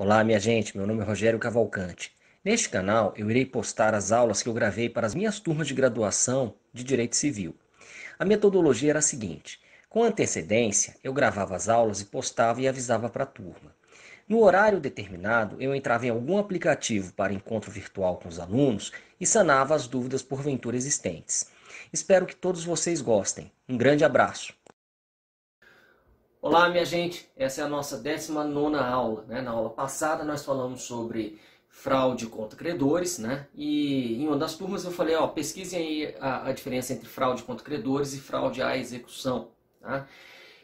Olá, minha gente, meu nome é Rogério Cavalcante. Neste canal, eu irei postar as aulas que eu gravei para as minhas turmas de graduação de Direito Civil. A metodologia era a seguinte: com antecedência, eu gravava as aulas e postava e avisava para a turma. No horário determinado, eu entrava em algum aplicativo para encontro virtual com os alunos e sanava as dúvidas porventura existentes. Espero que todos vocês gostem. Um grande abraço! Olá, minha gente, essa é a nossa 19ª aula, né? Na aula passada nós falamos sobre fraude contra credores, né? E em uma das turmas eu falei, ó, pesquisem aí a diferença entre fraude contra credores e fraude à execução, tá?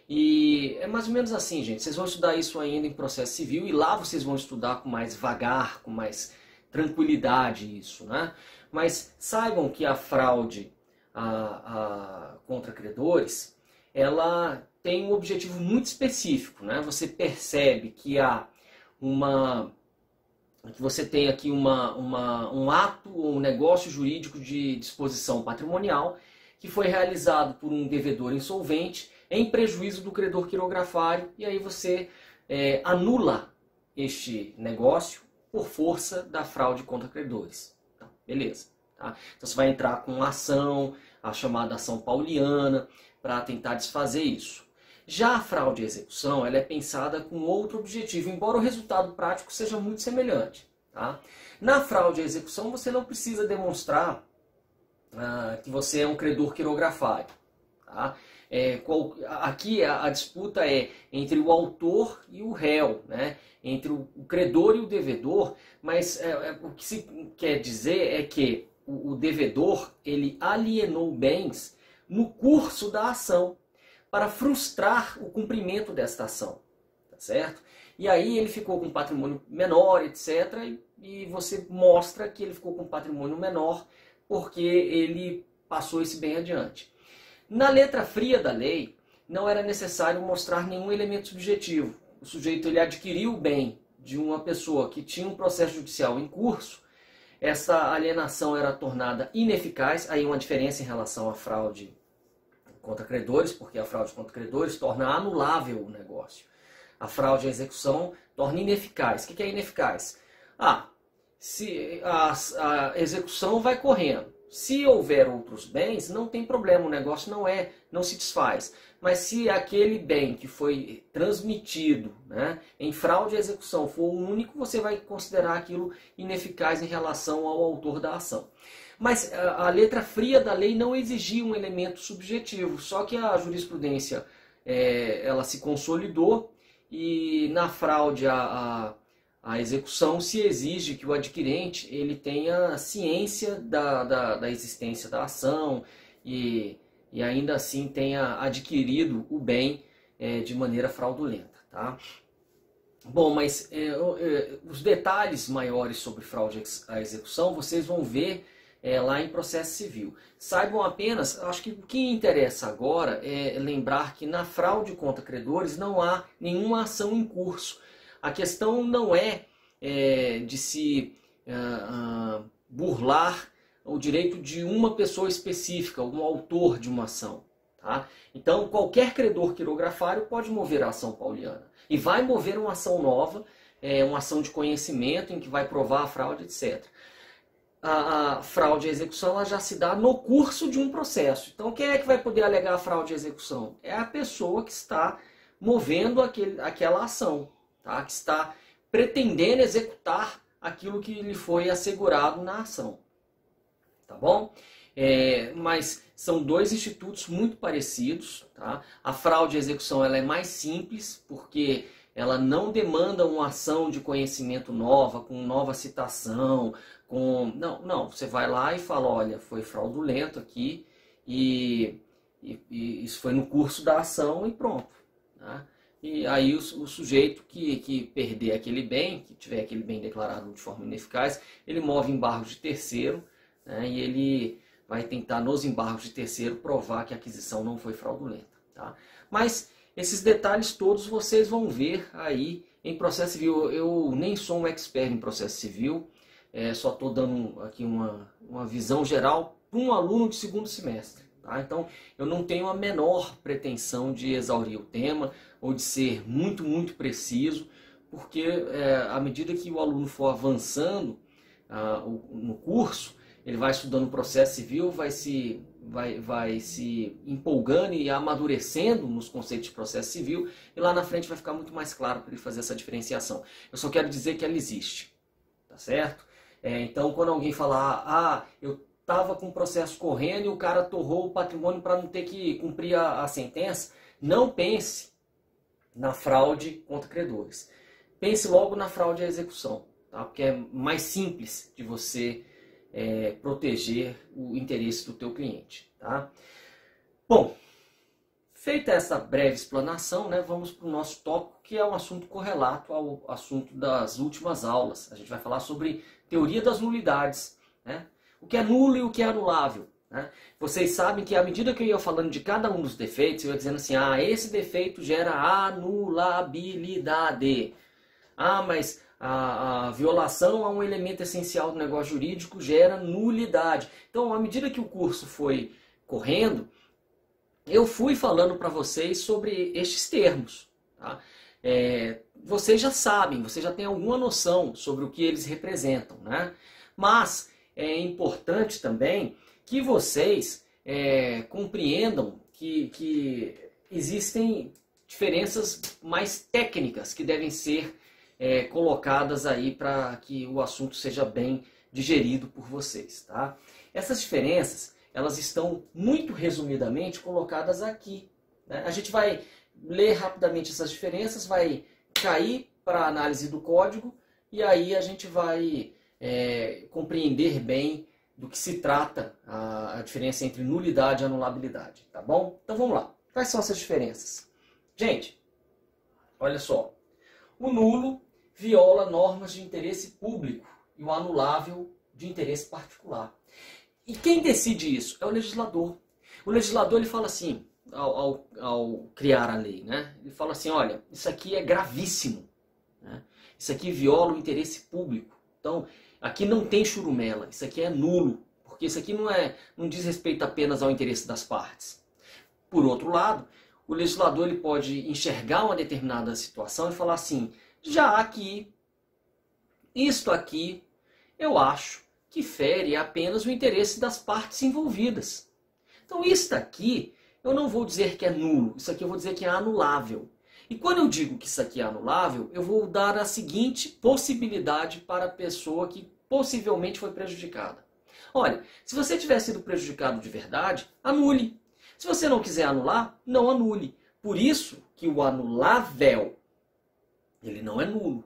E é mais ou menos assim, gente, vocês vão estudar isso ainda em processo civil e lá vocês vão estudar com mais vagar, com mais tranquilidade isso, né? Mas saibam que a fraude contra credores, ela tem um objetivo muito específico, né? Você percebe que que você tem aqui um ato ou um negócio jurídico de disposição patrimonial que foi realizado por um devedor insolvente em prejuízo do credor quirografário, e aí você anula este negócio por força da fraude contra credores. Tá? Beleza. Tá? Então você vai entrar com uma ação, a chamada ação pauliana, para tentar desfazer isso. Já a fraude à execução, ela é pensada com outro objetivo, embora o resultado prático seja muito semelhante. Tá? Na fraude à execução, você não precisa demonstrar que você é um credor quirografário. Tá? Aqui a disputa é entre o autor e o réu, né? Entre o credor e o devedor, mas o que se quer dizer é que o devedor ele alienou bens no curso da ação, para frustrar o cumprimento desta ação, tá certo? E aí ele ficou com um patrimônio menor, etc. E você mostra que ele ficou com um patrimônio menor porque ele passou esse bem adiante. Na letra fria da lei, não era necessário mostrar nenhum elemento subjetivo. O sujeito ele adquiriu o bem de uma pessoa que tinha um processo judicial em curso, essa alienação era tornada ineficaz, aí uma diferença em relação à fraude contra credores, porque a fraude contra credores torna anulável o negócio. A fraude à execução torna ineficaz. O que é ineficaz? Se a execução vai correndo. Se houver outros bens, não tem problema, o negócio não se desfaz. Mas se aquele bem que foi transmitido, né, em fraude à execução for o único, você vai considerar aquilo ineficaz em relação ao autor da ação. Mas a letra fria da lei não exigia um elemento subjetivo, só que a jurisprudência ela se consolidou e na fraude à execução se exige que o adquirente ele tenha ciência da existência da ação e ainda assim tenha adquirido o bem de maneira fraudulenta. Tá? Bom, mas os detalhes maiores sobre fraude à execução vocês vão ver lá em processo civil. Saibam apenas, acho que o que interessa agora é lembrar que na fraude contra credores não há nenhuma ação em curso. A questão não é de se burlar o direito de uma pessoa específica, um autor de uma ação. Tá? Então, qualquer credor quirografário pode mover a ação pauliana. E vai mover uma ação nova, uma ação de conhecimento em que vai provar a fraude, etc. A fraude à execução ela já se dá no curso de um processo. Então, quem é que vai poder alegar a fraude à execução? É a pessoa que está movendo aquela ação, tá? Que está pretendendo executar aquilo que lhe foi assegurado na ação. Tá bom? Mas são dois institutos muito parecidos. Tá? A fraude à execução ela é mais simples, porque ela não demanda uma ação de conhecimento nova, com nova citação. Não, você vai lá e fala, olha, foi fraudulento aqui e isso foi no curso da ação e pronto. Tá? E aí o sujeito que perder aquele bem, que tiver aquele bem declarado de forma ineficaz, ele move embargos de terceiro, né, e ele vai tentar nos embargos de terceiro provar que a aquisição não foi fraudulenta. Tá? Mas esses detalhes todos vocês vão ver aí em processo civil. Eu nem sou um expert em processo civil, só estou dando aqui uma visão geral para um aluno de segundo semestre. Tá? Então eu não tenho a menor pretensão de exaurir o tema ou de ser muito preciso, porque à medida que o aluno for avançando no curso, ele vai estudando o processo civil, vai se empolgando e amadurecendo nos conceitos de processo civil, e lá na frente vai ficar muito mais claro para ele fazer essa diferenciação. Eu só quero dizer que ela existe, tá certo? Então, quando alguém falar, eu estava com o processo correndo e o cara torrou o patrimônio para não ter que cumprir a sentença, não pense na fraude contra credores. Pense logo na fraude à execução, tá? Porque é mais simples de você proteger o interesse do teu cliente, tá? Bom, feita essa breve explanação, né, vamos para o nosso tópico, que é um assunto correlato ao assunto das últimas aulas. A gente vai falar sobre teoria das nulidades, né? O que é nulo e o que é anulável, né? Vocês sabem que à medida que eu ia falando de cada um dos defeitos, eu ia dizendo assim, esse defeito gera anulabilidade. Mas a violação a um elemento essencial do negócio jurídico gera nulidade. Então, à medida que o curso foi correndo, eu fui falando para vocês sobre estes termos, tá? Vocês já sabem, vocês já têm alguma noção sobre o que eles representam, né? Mas é importante também que vocês compreendam que existem diferenças mais técnicas que devem ser colocadas aí para que o assunto seja bem digerido por vocês, tá? Essas diferenças, elas estão muito resumidamente colocadas aqui, né? A gente vai ler rapidamente essas diferenças, vai cair para a análise do código e aí a gente vai compreender bem do que se trata a diferença entre nulidade e anulabilidade, tá bom? Então vamos lá. Quais são essas diferenças? Gente, olha só. O nulo viola normas de interesse público e o anulável de interesse particular. E quem decide isso? É o legislador. O legislador, ele fala assim, ao criar a lei, né? Ele fala assim, olha, isso aqui é gravíssimo, né? Isso aqui viola o interesse público. Então, aqui não tem churumela, isso aqui é nulo, porque isso aqui não diz respeito apenas ao interesse das partes. Por outro lado, o legislador ele pode enxergar uma determinada situação e falar assim, já que isto aqui eu acho que fere apenas o interesse das partes envolvidas. Então isto aqui eu não vou dizer que é nulo, isso aqui eu vou dizer que é anulável. E quando eu digo que isso aqui é anulável, eu vou dar a seguinte possibilidade para a pessoa que possivelmente foi prejudicada. Olha, se você tiver sido prejudicado de verdade, anule. Se você não quiser anular, não anule. Por isso que o anulável, ele não é nulo.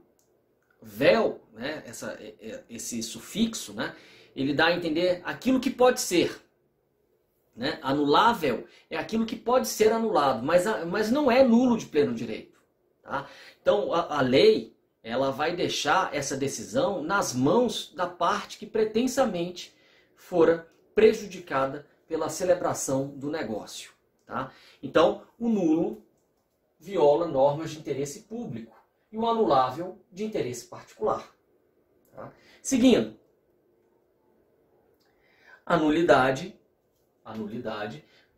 Vel, né, esse sufixo, né, ele dá a entender aquilo que pode ser. Né? Anulável é aquilo que pode ser anulado, mas não é nulo de pleno direito. Tá? Então a lei ela vai deixar essa decisão nas mãos da parte que pretensamente fora prejudicada pela celebração do negócio. Tá? Então o nulo viola normas de interesse público e o anulável de interesse particular. Tá? Seguindo, a nulidade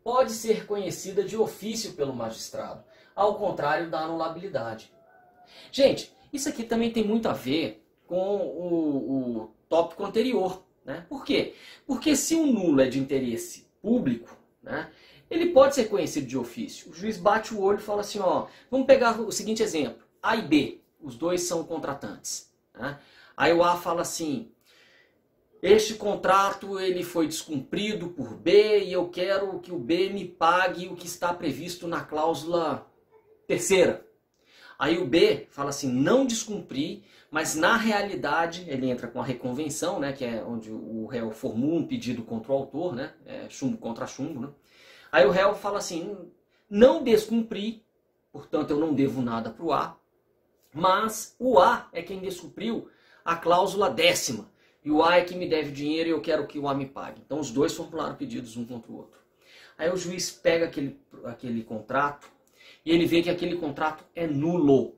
pode ser conhecida de ofício pelo magistrado, ao contrário da anulabilidade. Gente, isso aqui também tem muito a ver com o tópico anterior. Né? Por quê? Porque se um nulo é de interesse público, né, ele pode ser conhecido de ofício. O juiz bate o olho e fala assim, vamos pegar o seguinte exemplo. A e B, os dois são contratantes. Né? Aí o A fala assim, este contrato ele foi descumprido por B e eu quero que o B me pague o que está previsto na cláusula terceira. Aí o B fala assim, não descumpri, mas na realidade ele entra com a reconvenção, né, que é onde o réu formula um pedido contra o autor, né, chumbo contra chumbo. Né? Aí o réu fala assim, não descumpri, portanto eu não devo nada para o A, mas o A é quem descumpriu a cláusula 10ª. E o A é que me deve dinheiro e eu quero que o A me pague. Então os dois formularam pedidos um contra o outro. Aí o juiz pega aquele contrato e ele vê que aquele contrato é nulo.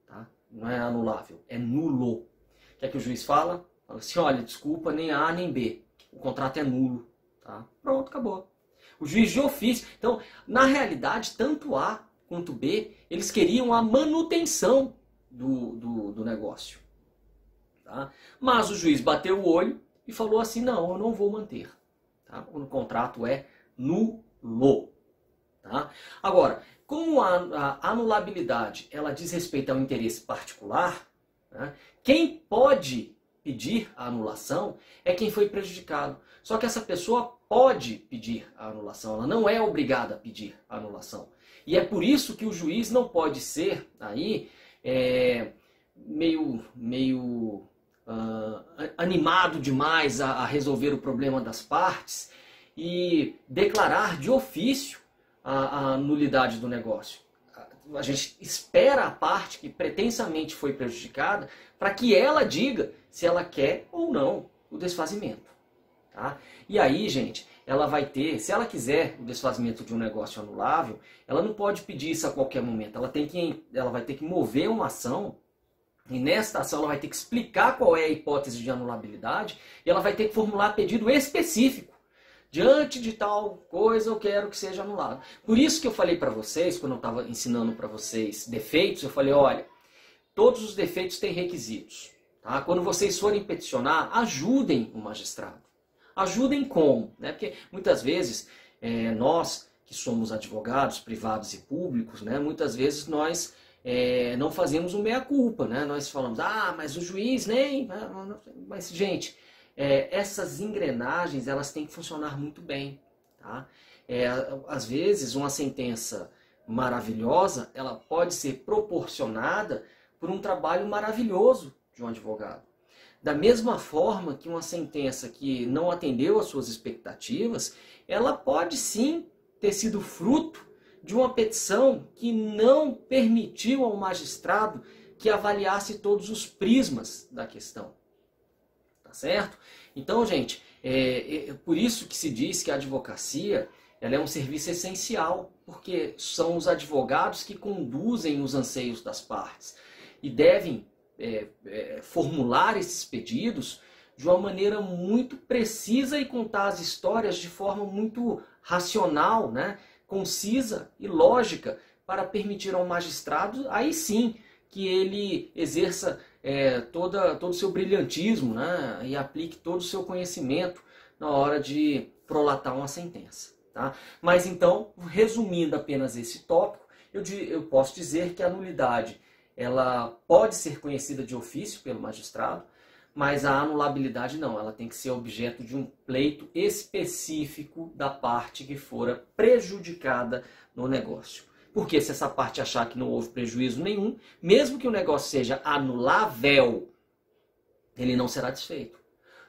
Tá? Não é anulável, é nulo. O que é que o juiz fala? Fala assim, olha, desculpa, nem A nem B. O contrato é nulo. Tá? Pronto, acabou. O juiz de ofício. Então, na realidade, tanto A quanto B, eles queriam a manutenção do negócio. Tá? Mas o juiz bateu o olho e falou assim, não, eu não vou manter. Tá? O contrato é nulo. Tá? Agora, como a anulabilidade ela diz respeito ao interesse particular, né, quem pode pedir a anulação é quem foi prejudicado. Só que essa pessoa pode pedir a anulação, ela não é obrigada a pedir a anulação. E é por isso que o juiz não pode ser aí animado demais a resolver o problema das partes e declarar de ofício a nulidade do negócio. A gente espera a parte que pretensamente foi prejudicada para que ela diga se ela quer ou não o desfazimento. Tá? E aí, gente, ela vai ter, se ela quiser o desfazimento de um negócio anulável, ela não pode pedir isso a qualquer momento. Ela vai ter que mover uma ação, e nesta ação ela vai ter que explicar qual é a hipótese de anulabilidade, e ela vai ter que formular pedido específico. Diante de tal coisa eu quero que seja anulado. Por isso que eu falei para vocês, quando eu estava ensinando para vocês defeitos, eu falei, olha, todos os defeitos têm requisitos. Tá? Quando vocês forem peticionar, ajudem o magistrado. Ajudem como? Né? Porque muitas vezes nós que somos advogados privados e públicos, né, muitas vezes nós não fazemos o meia-culpa. Né? Nós falamos, mas o juiz nem... Mas, gente... essas engrenagens elas têm que funcionar muito bem. Tá? Às vezes uma sentença maravilhosa ela pode ser proporcionada por um trabalho maravilhoso de um advogado. Da mesma forma que uma sentença que não atendeu às suas expectativas, ela pode sim ter sido fruto de uma petição que não permitiu ao magistrado que avaliasse todos os prismas da questão. Tá certo? Então, gente, por isso que se diz que a advocacia ela é um serviço essencial, porque são os advogados que conduzem os anseios das partes e devem formular esses pedidos de uma maneira muito precisa e contar as histórias de forma muito racional, né, concisa e lógica, para permitir ao magistrado, aí sim, que ele exerça todo o seu brilhantismo, né, e aplique todo o seu conhecimento na hora de prolatar uma sentença. Tá? Mas então, resumindo apenas esse tópico, eu posso dizer que a nulidade ela pode ser conhecida de ofício pelo magistrado, mas a anulabilidade não, ela tem que ser objeto de um pleito específico da parte que fora prejudicada no negócio. Porque se essa parte achar que não houve prejuízo nenhum, mesmo que o negócio seja anulável, ele não será desfeito.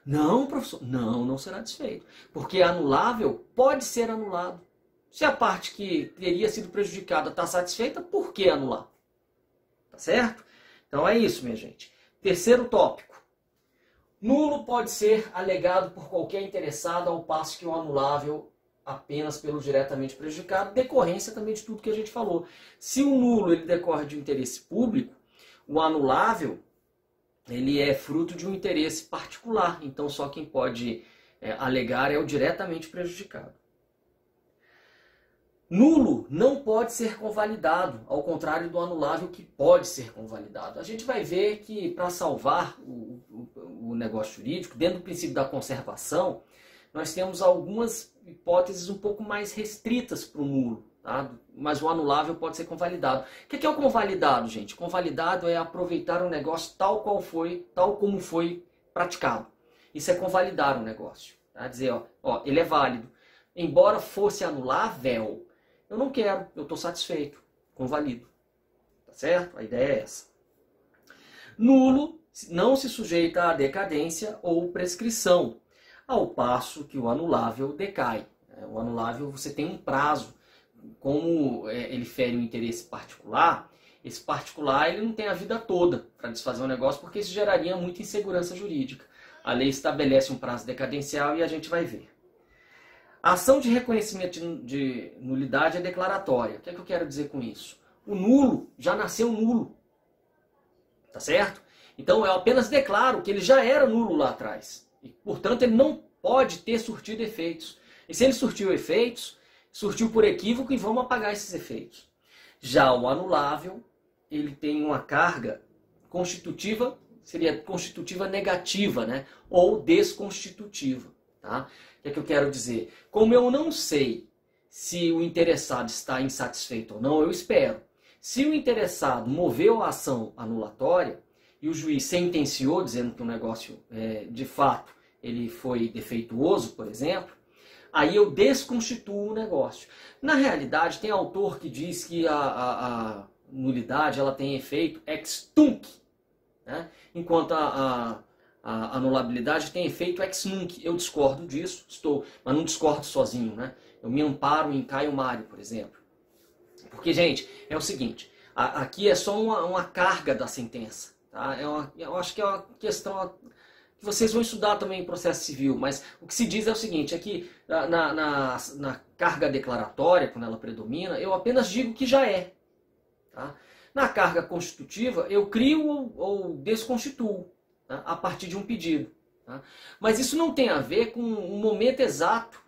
Não, professor, não será desfeito. Porque anulável pode ser anulado. Se a parte que teria sido prejudicada está satisfeita, por que anular? Tá certo? Então é isso, minha gente. Terceiro tópico. Nulo pode ser alegado por qualquer interessado, ao passo que o anulável apenas pelo diretamente prejudicado, decorrência também de tudo que a gente falou. Se o nulo ele decorre de um interesse público, o anulável ele é fruto de um interesse particular. Então só quem pode alegar é o diretamente prejudicado. Nulo não pode ser convalidado, ao contrário do anulável que pode ser convalidado. A gente vai ver que para salvar o negócio jurídico, dentro do princípio da conservação, nós temos algumas hipóteses um pouco mais restritas para o nulo, tá? Mas o anulável pode ser convalidado. O que é o convalidado, gente? Convalidado é aproveitar o negócio tal como foi praticado. Isso é convalidar o negócio. Tá? Dizer, ele é válido. Embora fosse anulável, eu não quero, eu estou satisfeito, convalido. Tá certo? A ideia é essa. Nulo não se sujeita à decadência ou prescrição, ao passo que o anulável decai. O anulável você tem um prazo. Como ele fere um interesse particular, esse particular ele não tem a vida toda para desfazer um negócio, porque isso geraria muita insegurança jurídica. A lei estabelece um prazo decadencial e a gente vai ver. A ação de reconhecimento de nulidade é declaratória. O que é que eu quero dizer com isso? O nulo já nasceu nulo. Tá certo? Então eu apenas declaro que ele já era nulo lá atrás. E, portanto, ele não pode ter surtido efeitos. E se ele surtiu efeitos, surtiu por equívoco e vamos apagar esses efeitos. Já o anulável, ele tem uma carga constitutiva, seria constitutiva negativa, né? Ou desconstitutiva, tá? O que é que eu quero dizer? Como eu não sei se o interessado está insatisfeito ou não, eu espero. Se o interessado moveu a ação anulatória e o juiz sentenciou dizendo que o negócio, de fato, ele foi defeituoso, por exemplo, aí eu desconstituo o negócio. Na realidade, tem autor que diz que a nulidade ela tem efeito ex tunc, né? Enquanto a anulabilidade tem efeito ex nunc. Eu discordo disso, mas não discordo sozinho, né? Eu me amparo em Caio Mário, por exemplo. Porque, gente, é o seguinte, aqui é só uma carga da sentença. Tá? Eu acho que é uma questão que vocês vão estudar também em processo civil, mas o que se diz é o seguinte, é que na carga declaratória, quando ela predomina, eu apenas digo que já é. Tá? Na carga constitutiva, eu crio ou desconstituo, tá? A partir de um pedido. Tá? Mas isso não tem a ver com o momento exato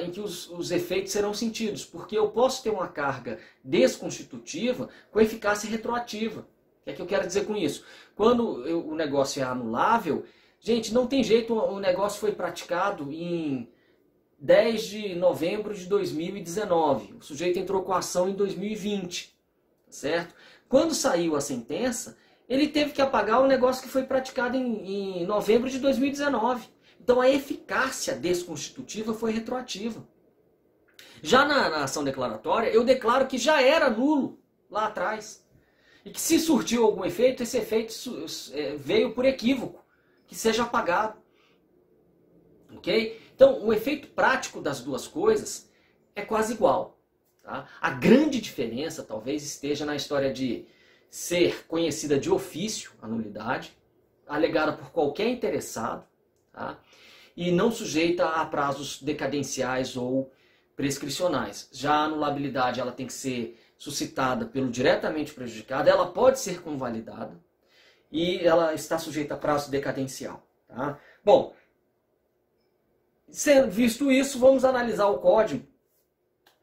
em que os efeitos serão sentidos, porque eu posso ter uma carga desconstitutiva com eficácia retroativa. O que é que eu quero dizer com isso? Quando o negócio é anulável, gente, não tem jeito, o negócio foi praticado em 10 de novembro de 2019, o sujeito entrou com a ação em 2020, certo? Quando saiu a sentença, ele teve que apagar o negócio que foi praticado em novembro de 2019. Então a eficácia desconstitutiva foi retroativa. Já na ação declaratória, eu declaro que já era nulo lá atrás. E que se surtiu algum efeito, esse efeito veio por equívoco, que seja apagado. Ok? Então o efeito prático das duas coisas é quase igual. Tá? A grande diferença talvez esteja na história de ser conhecida de ofício, a nulidade, alegada por qualquer interessado, tá? E não sujeita a prazos decadenciais ou prescricionais. Já a anulabilidade ela tem que ser suscitada pelo diretamente prejudicado, ela pode ser convalidada e ela está sujeita a prazo decadencial. Tá? Bom, sendo visto isso, vamos analisar o código.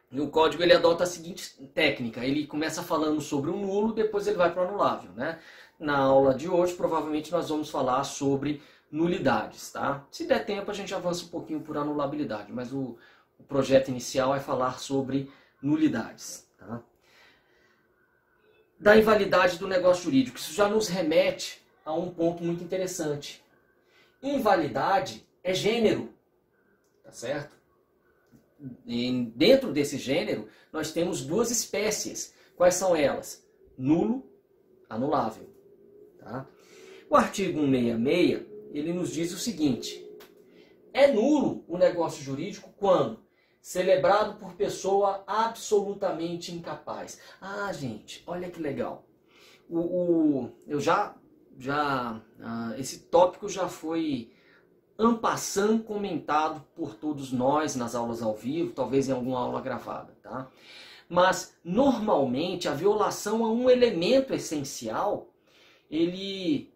E o código ele adota a seguinte técnica, ele começa falando sobre o nulo, depois ele vai para o anulável. Né? Na aula de hoje, provavelmente nós vamos falar sobre nulidades, tá? Se der tempo, a gente avança um pouquinho por anulabilidade, mas o projeto inicial é falar sobre nulidades, tá? Da invalidade do negócio jurídico. Isso já nos remete a um ponto muito interessante. Invalidade é gênero, tá certo? E dentro desse gênero, nós temos duas espécies. Quais são elas? Nulo, anulável, tá? O artigo 166 ele nos diz o seguinte: é nulo o negócio jurídico quando celebrado por pessoa absolutamente incapaz. Ah, gente, olha que legal. Esse tópico já foi en passant comentado por todos nós nas aulas ao vivo, talvez em alguma aula gravada, tá? Mas normalmente a violação a um elemento essencial ele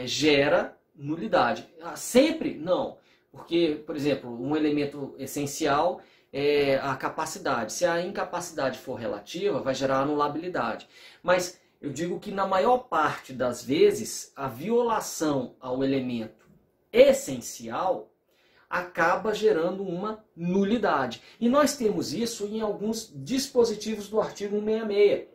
gera nulidade. Sempre não, porque, por exemplo, um elemento essencial é a capacidade. Se a incapacidade for relativa, vai gerar anulabilidade. Mas eu digo que na maior parte das vezes, a violação ao elemento essencial acaba gerando uma nulidade. E nós temos isso em alguns dispositivos do artigo 166.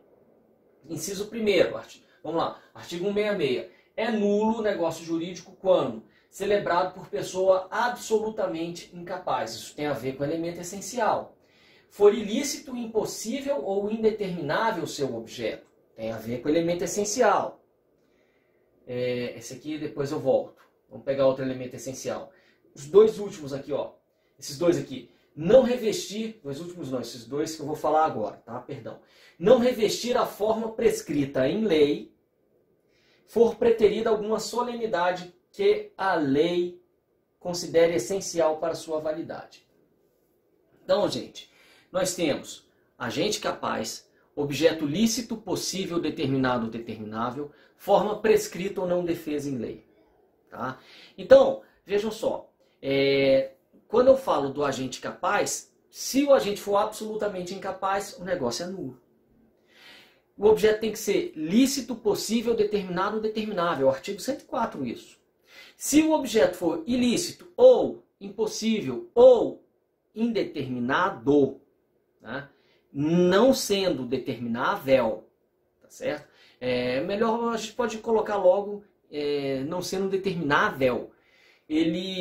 Inciso 1º, vamos lá, artigo 166. É nulo o negócio jurídico quando celebrado por pessoa absolutamente incapaz. Isso tem a ver com o elemento essencial. For ilícito, impossível ou indeterminável seu objeto. Tem a ver com o elemento essencial. Esse aqui depois eu volto. Vamos pegar outro elemento essencial. Os dois últimos aqui, ó. Esses dois aqui. Não revestir, dois últimos não, esses dois que eu vou falar agora, tá? Perdão. Não revestir a forma prescrita em lei, for preterida alguma solenidade que a lei considere essencial para sua validade. Então, gente, nós temos agente capaz, objeto lícito, possível, determinado ou determinável, forma prescrita ou não defesa em lei. Tá? Então, vejam só, quando eu falo do agente capaz, se o agente for absolutamente incapaz, o negócio é nulo. o objeto tem que ser lícito, possível, determinado ou determinável. É o artigo 104 isso. Se o objeto for ilícito, ou impossível, ou indeterminado, né, não sendo determinável, tá certo? Melhor a gente pode colocar logo não sendo determinável,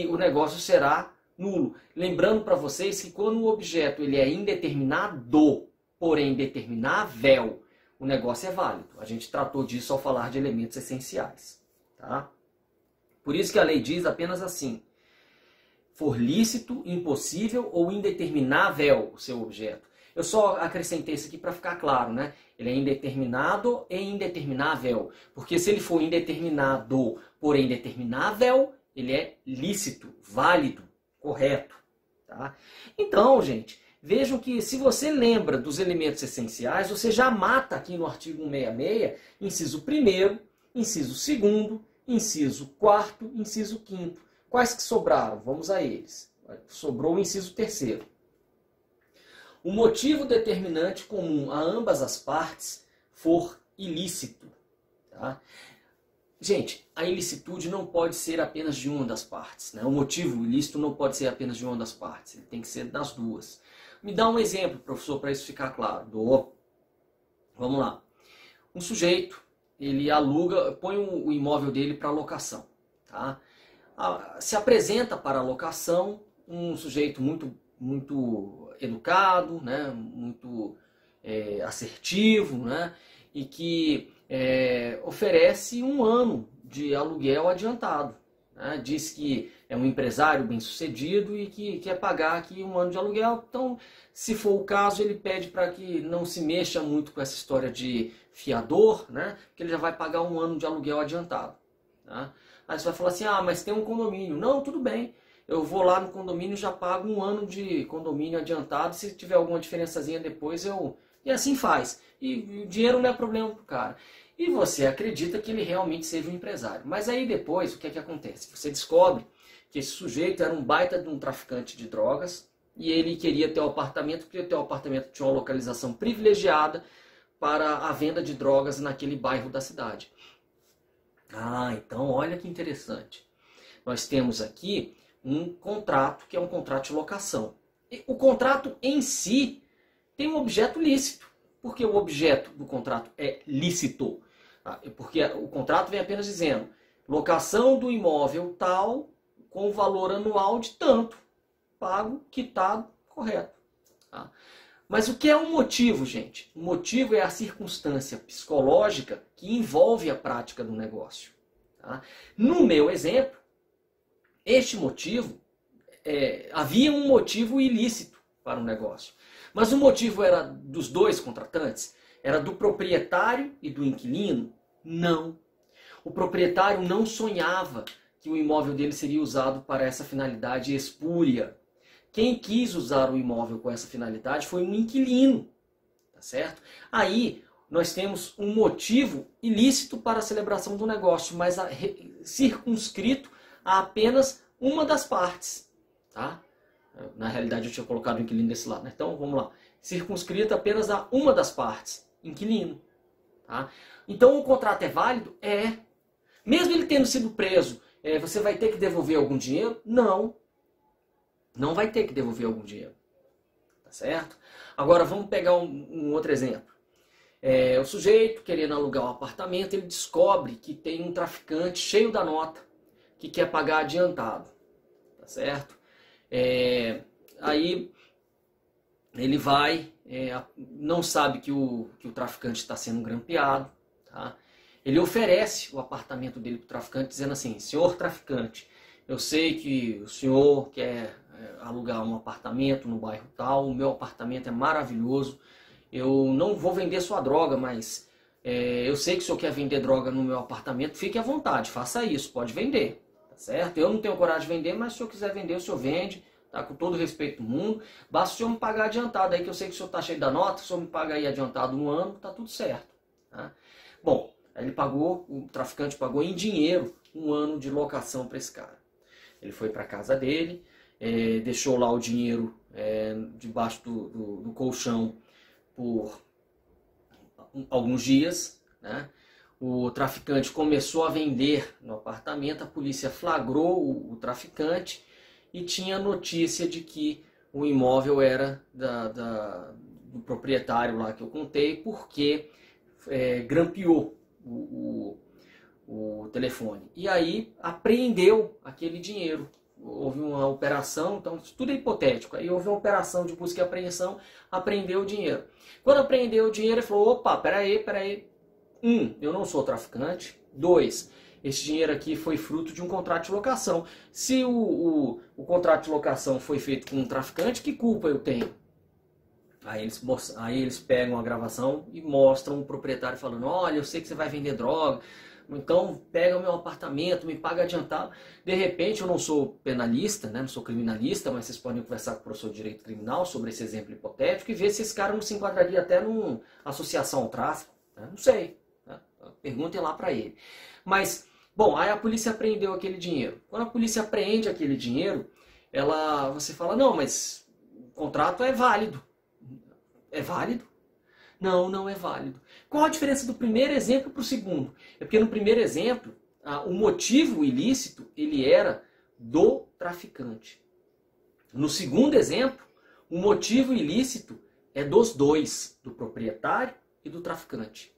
o negócio será nulo. Lembrando para vocês que quando o objeto ele é indeterminado, porém determinável, o negócio é válido. A gente tratou disso ao falar de elementos essenciais. Tá? Por isso que a lei diz apenas assim: for lícito, impossível ou indeterminável o seu objeto. Eu só acrescentei isso aqui para ficar claro, né? Ele é indeterminado e indeterminável. Porque se ele for indeterminado, porém determinável, ele é lícito, válido, correto. Tá? Então, gente, vejam que se você lembra dos elementos essenciais, você já mata aqui no artigo 166, inciso 1º, inciso 2º, inciso 4º, inciso 5º. Quais que sobraram? Vamos a eles. Sobrou o inciso 3º. O motivo determinante comum a ambas as partes for ilícito. Tá? Gente, a ilicitude não pode ser apenas de uma das partes. Né? O motivo ilícito não pode ser apenas de uma das partes. Ele tem que ser das duas. Me dá um exemplo, professor, para isso ficar claro. Vamos lá. Um sujeito, ele aluga, põe o imóvel dele para locação. Tá? Se apresenta para a locação um sujeito muito educado, né? Muito assertivo, né? E que oferece 1 ano de aluguel adiantado. Né? Diz que é um empresário bem-sucedido e que quer pagar aqui 1 ano de aluguel. Então, se for o caso, ele pede para que não se mexa muito com essa história de fiador, né? Porque ele já vai pagar 1 ano de aluguel adiantado. Tá? Aí você vai falar assim, mas tem um condomínio. Não, tudo bem. Eu vou lá no condomínio e já pago 1 ano de condomínio adiantado. Se tiver alguma diferençazinha depois, E assim faz. E o dinheiro não é problema pro cara. E você acredita que ele realmente seja um empresário. Mas aí depois, o que é que acontece? Você descobre que esse sujeito era um baita de um traficante de drogas e ele queria ter um apartamento, porque o teu apartamento tinha uma localização privilegiada para a venda de drogas naquele bairro da cidade. Então olha que interessante. Nós temos aqui um contrato, que é um contrato de locação. E o contrato em si tem um objeto lícito. Porque o objeto do contrato é lícito. Porque o contrato vem apenas dizendo locação do imóvel tal com valor anual de tanto. Pago, quitado, correto. Tá? Mas o que é um motivo, gente? O motivo é a circunstância psicológica que envolve a prática do negócio. Tá? No meu exemplo, este motivo, havia um motivo ilícito para o negócio. Mas o motivo era dos dois contratantes? Era do proprietário e do inquilino? Não. O proprietário não sonhava que o imóvel dele seria usado para essa finalidade espúria. Quem quis usar o imóvel com essa finalidade foi um inquilino. Tá certo? Aí nós temos um motivo ilícito para a celebração do negócio, mas circunscrito a apenas uma das partes. Tá? Na realidade eu tinha colocado o inquilino desse lado. Né? Então vamos lá. Circunscrito apenas a uma das partes. Inquilino. Tá? Então o contrato é válido? É. Mesmo ele tendo sido preso, você vai ter que devolver algum dinheiro? Não. Não vai ter que devolver algum dinheiro. Tá certo? Agora vamos pegar um outro exemplo. O sujeito querendo alugar um apartamento, ele descobre que tem um traficante cheio da nota que quer pagar adiantado. Tá certo? Aí ele vai, não sabe que o traficante está sendo grampeado. Tá? Ele oferece o apartamento dele para o traficante dizendo assim: senhor traficante, eu sei que o senhor quer alugar um apartamento no bairro tal, o meu apartamento é maravilhoso, eu não vou vender sua droga, mas eu sei que o senhor quer vender droga no meu apartamento, fique à vontade, faça isso, pode vender, tá certo? Eu não tenho coragem de vender, mas se o senhor quiser vender, o senhor vende, tá? Com todo o respeito do mundo, basta o senhor me pagar adiantado aí, que eu sei que o senhor está cheio da nota, o senhor me paga aí adiantado 1 ano, tá tudo certo. Tá? Bom, ele pagou, o traficante pagou em dinheiro 1 ano de locação para esse cara. Ele foi para a casa dele, deixou lá o dinheiro debaixo do colchão por alguns dias, né? O traficante começou a vender no apartamento, a polícia flagrou o traficante e tinha notícia de que o imóvel era do proprietário lá que eu contei, porque grampeou o telefone. E aí apreendeu aquele dinheiro. Houve uma operação, então tudo é hipotético. Aí houve uma operação de busca e apreensão, apreendeu o dinheiro. Quando apreendeu o dinheiro, ele falou, opa, peraí. Eu não sou traficante. 2, esse dinheiro aqui foi fruto de um contrato de locação. Se o contrato de locação foi feito com um traficante, que culpa eu tenho? Aí eles pegam a gravação e mostram o proprietário falando, olha, eu sei que você vai vender droga, então pega o meu apartamento, me paga adiantado. De repente, eu não sou penalista, né? Não sou criminalista, mas vocês podem conversar com o professor de Direito Criminal sobre esse exemplo hipotético e ver se esse cara não se enquadraria até numa associação ao tráfico. Né? Não sei. Né? Perguntem lá para ele. Mas, bom, aí a polícia apreendeu aquele dinheiro. Quando a polícia apreende aquele dinheiro, você fala, não, mas o contrato é válido. É válido? Não, não é válido. Qual a diferença do primeiro exemplo para o segundo? É porque no primeiro exemplo, o motivo ilícito ele era do traficante. No segundo exemplo, o motivo ilícito é dos dois, do proprietário e do traficante.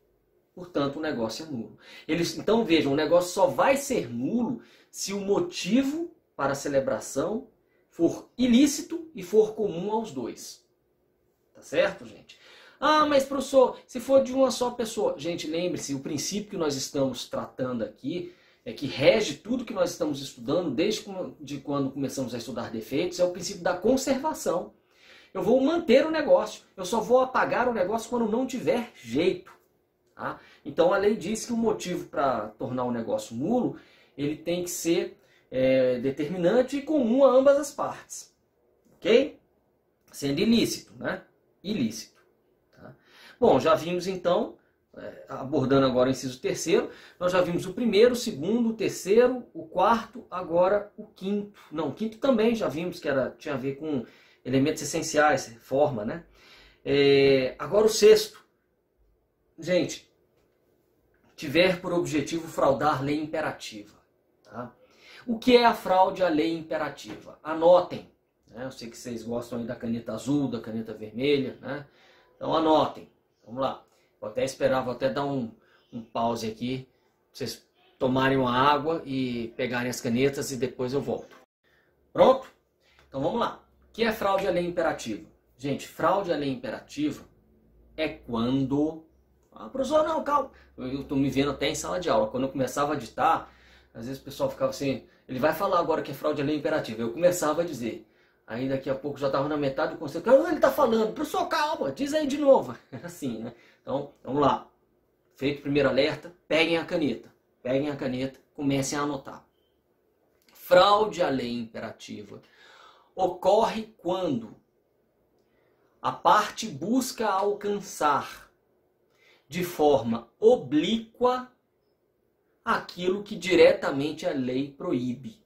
Portanto, o negócio é nulo. Então vejam, o negócio só vai ser nulo se o motivo para a celebração for ilícito e for comum aos dois. Tá certo, gente? Ah, mas professor, se for de uma só pessoa. Gente, lembre-se, o princípio que nós estamos tratando aqui, que rege tudo que nós estamos estudando, desde quando começamos a estudar defeitos, é o princípio da conservação. Eu vou manter o negócio, eu só vou apagar o negócio quando não tiver jeito. Tá? Então a lei diz que o motivo para tornar o negócio nulo, ele tem que ser determinante e comum a ambas as partes. Ok? Sendo ilícito, né? Ilícito. Tá? Bom, já vimos então, abordando agora o inciso terceiro, nós já vimos o primeiro, o segundo, o terceiro, o quarto, agora o quinto. Não, o quinto também já vimos que tinha a ver com elementos essenciais, forma, né? Agora o sexto. Gente, tiver por objetivo fraudar lei imperativa. Tá? O que é a fraude à lei imperativa? Anotem. Né? Eu sei que vocês gostam aí da caneta azul, da caneta vermelha, né? Então anotem. Vamos lá. Vou até esperar, vou até dar um pause aqui, pra vocês tomarem uma água e pegarem as canetas e depois eu volto. Pronto? Então vamos lá. O que é fraude à lei imperativa? Gente, fraude à lei imperativa é quando... Ah, professor, não, calma. Eu estou me vendo até em sala de aula. Quando eu começava a ditar, às vezes o pessoal ficava assim, ele vai falar agora que é fraude à lei imperativa. Eu começava a dizer. Aí daqui a pouco já estava na metade do conceito. Ele está falando, professor, calma, diz aí de novo. Assim, né? Então, vamos lá. Feito o primeiro alerta, peguem a caneta. Peguem a caneta, comecem a anotar. Fraude à lei imperativa ocorre quando a parte busca alcançar de forma oblíqua aquilo que diretamente a lei proíbe.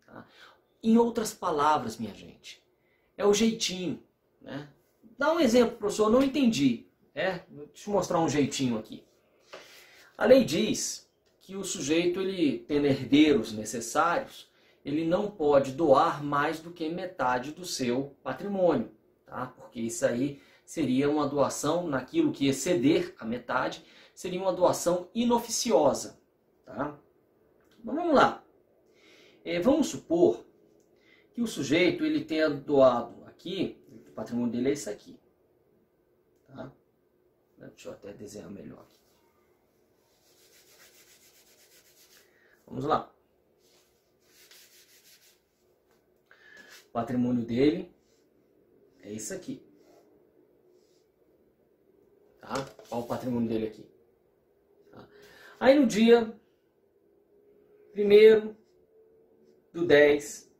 Tá? Em outras palavras, minha gente, é o jeitinho. Né? Dá um exemplo, professor, eu não entendi. Deixa eu mostrar um jeitinho aqui. A lei diz que o sujeito, ele tendo herdeiros necessários, ele não pode doar mais do que metade do seu patrimônio. Tá? Porque isso aí seria uma doação, naquilo que exceder a metade, seria uma doação inoficiosa. Tá? Então, vamos lá. Vamos supor que o sujeito ele tenha doado aqui, o patrimônio dele é esse aqui. Tá? Deixa eu até desenhar melhor aqui. Vamos lá. O patrimônio dele é isso aqui. Tá? Olha o patrimônio dele aqui. Tá? Aí no dia 1º/10,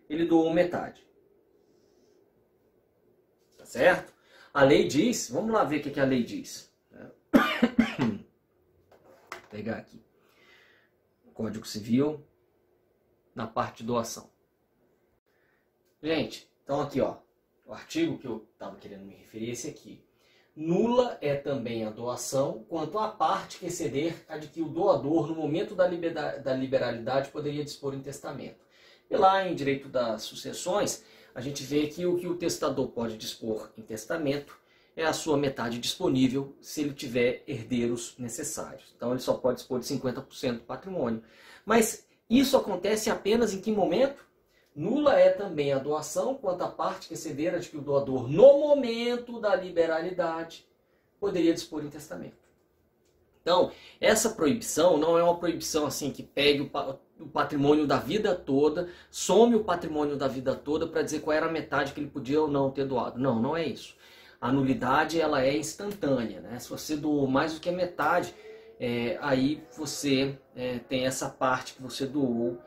ele doou metade. Tá certo? A lei diz, vamos lá ver o que a lei diz. Vou pegar aqui. Código Civil, na parte de doação. Gente, então aqui ó, o artigo que eu estava querendo me referir é esse aqui. Nula é também a doação, quanto a parte que exceder a de que o doador, no momento da liberalidade, poderia dispor em testamento. E lá em Direito das Sucessões, a gente vê que o testador pode dispor em testamento é a sua metade disponível se ele tiver herdeiros necessários. Então ele só pode dispor de 50% do patrimônio. Mas isso acontece apenas em que momento? Nula é também a doação, quanto a parte que exceder a de que o doador, no momento da liberalidade, poderia dispor em testamento. Então, essa proibição não é uma proibição assim que pegue o patrimônio da vida toda, some o patrimônio da vida toda para dizer qual era a metade que ele podia ou não ter doado. Não, não é isso. A nulidade ela é instantânea, né? Se você doou mais do que a metade, aí você tem essa parte que você doou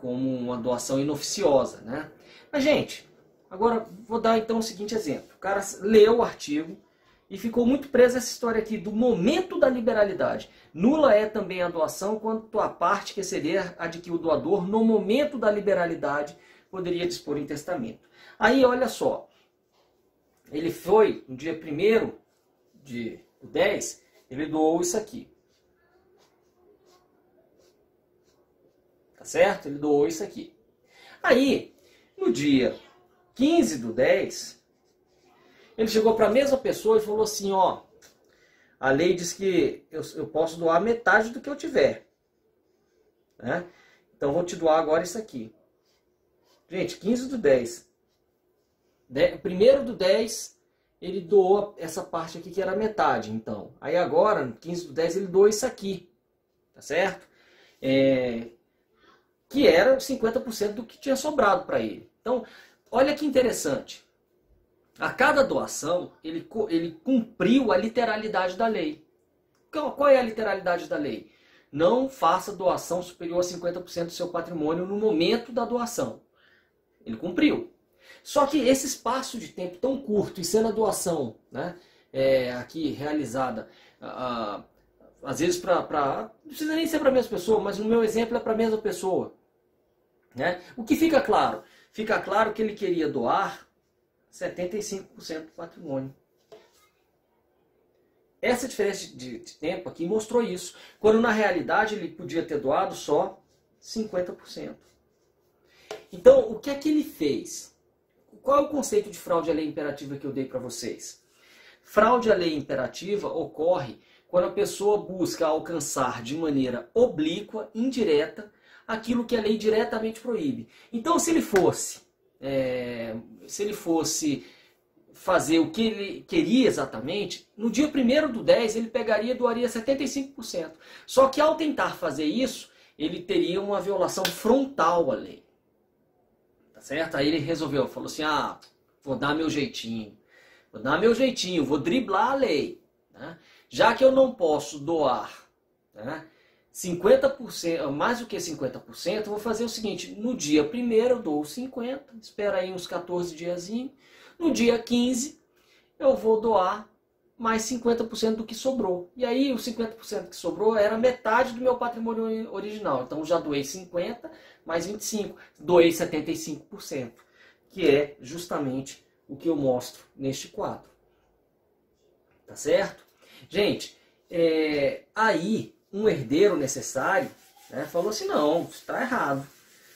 como uma doação inoficiosa, né? Mas, gente, agora vou dar então o seguinte exemplo. O cara leu o artigo e ficou muito preso a essa história aqui do momento da liberalidade. Nula é também a doação quanto a parte que exceder a de que o doador, no momento da liberalidade, poderia dispor em testamento. Aí, olha só. Ele foi, no dia 1º de 10, ele doou isso aqui. Tá certo? Ele doou isso aqui. Aí, no dia 15 do 10, ele chegou para a mesma pessoa e falou assim, ó, a lei diz que eu posso doar metade do que eu tiver. Né? Então, vou te doar agora isso aqui. Gente, 15 do 10. 1º do 10, ele doou essa parte aqui que era metade, então. Aí agora, no 15 do 10, ele doou isso aqui, tá certo? Que era 50% do que tinha sobrado para ele. Então, olha que interessante. A cada doação, ele cumpriu a literalidade da lei. Qual é a literalidade da lei? Não faça doação superior a 50% do seu patrimônio no momento da doação. Ele cumpriu. Só que esse espaço de tempo tão curto, e sendo a doação, né, aqui realizada, às vezes não precisa nem ser para a mesma pessoa, mas no meu exemplo é para a mesma pessoa. Né? O que fica claro? Fica claro que ele queria doar 75% do patrimônio. Essa diferença de tempo aqui mostrou isso, quando na realidade ele podia ter doado só 50%. Então, o que é que ele fez? Qual é o conceito de fraude à lei imperativa que eu dei para vocês? Fraude à lei imperativa ocorre quando a pessoa busca alcançar de maneira oblíqua, indireta, aquilo que a lei diretamente proíbe. Então, se ele fosse fazer o que ele queria exatamente, no dia 1º do 10 ele pegaria e doaria 75%. Só que ao tentar fazer isso, ele teria uma violação frontal à lei. Tá certo? Aí ele resolveu, falou assim, vou dar meu jeitinho, vou driblar a lei. Né? Já que eu não posso doar, né, 50%, mais do que 50%, eu vou fazer o seguinte, no dia 1º eu dou 50%, espera aí uns 14 diazinhos, no dia 15 eu vou doar mais 50% do que sobrou. E aí os 50% que sobrou era metade do meu patrimônio original. Então já doei 50 mais 25, doei 75%, que é justamente o que eu mostro neste quadro. Tá certo? Gente, aí um herdeiro necessário, né, falou assim, não, isso está errado.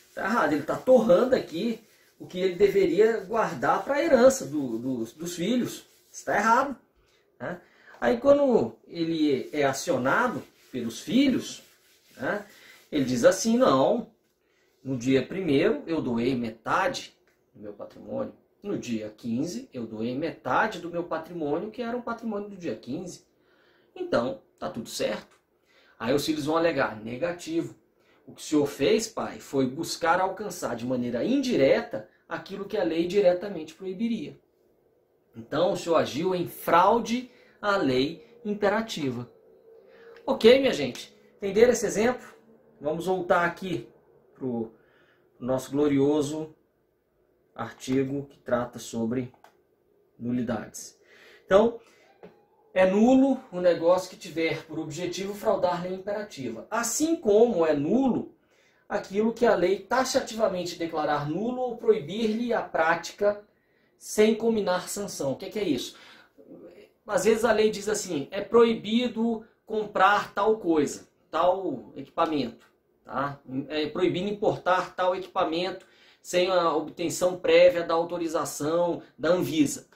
Está errado, ele está torrando aqui o que ele deveria guardar para a herança dos filhos. Está errado. Né? Aí quando ele é acionado pelos filhos, né, ele diz assim, não, no dia 1º eu doei metade do meu patrimônio. No dia 15 eu doei metade do meu patrimônio, que era o patrimônio do dia 15. Então, tá tudo certo. Aí os filhos vão alegar, negativo. O que o senhor fez, pai, foi buscar alcançar de maneira indireta aquilo que a lei diretamente proibiria. Então, o senhor agiu em fraude à lei imperativa. Ok, minha gente? Entenderam esse exemplo? Vamos voltar aqui para o nosso glorioso artigo que trata sobre nulidades. Então, é nulo o negócio que tiver por objetivo fraudar a lei imperativa. Assim como é nulo aquilo que a lei taxativamente declarar nulo ou proibir-lhe a prática sem combinar sanção. O que é isso? às vezes a lei diz assim, é proibido comprar tal coisa, tal equipamento. Tá? É proibido importar tal equipamento sem a obtenção prévia da autorização da Anvisa.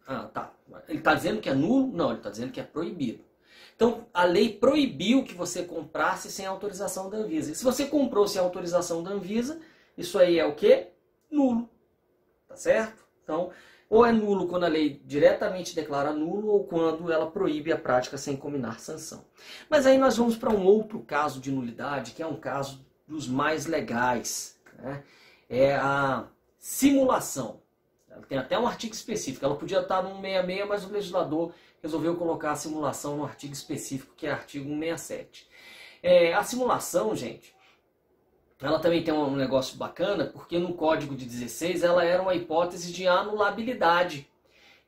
Ah, tá. Ele está dizendo que é nulo? Não, ele está dizendo que é proibido. Então, a lei proibiu que você comprasse sem autorização da Anvisa. E se você comprou sem autorização da Anvisa, isso aí é o quê? Nulo. Tá certo? Então, ou é nulo quando a lei diretamente declara nulo, ou quando ela proíbe a prática sem combinar sanção. Mas aí nós vamos para um outro caso de nulidade, que é um caso dos mais legais, né? É a simulação. Ela tem até um artigo específico. Ela podia estar no 166, mas o legislador resolveu colocar a simulação no artigo específico, que é artigo 167. A simulação, gente, ela também tem um negócio bacana, porque no Código de 16 ela era uma hipótese de anulabilidade.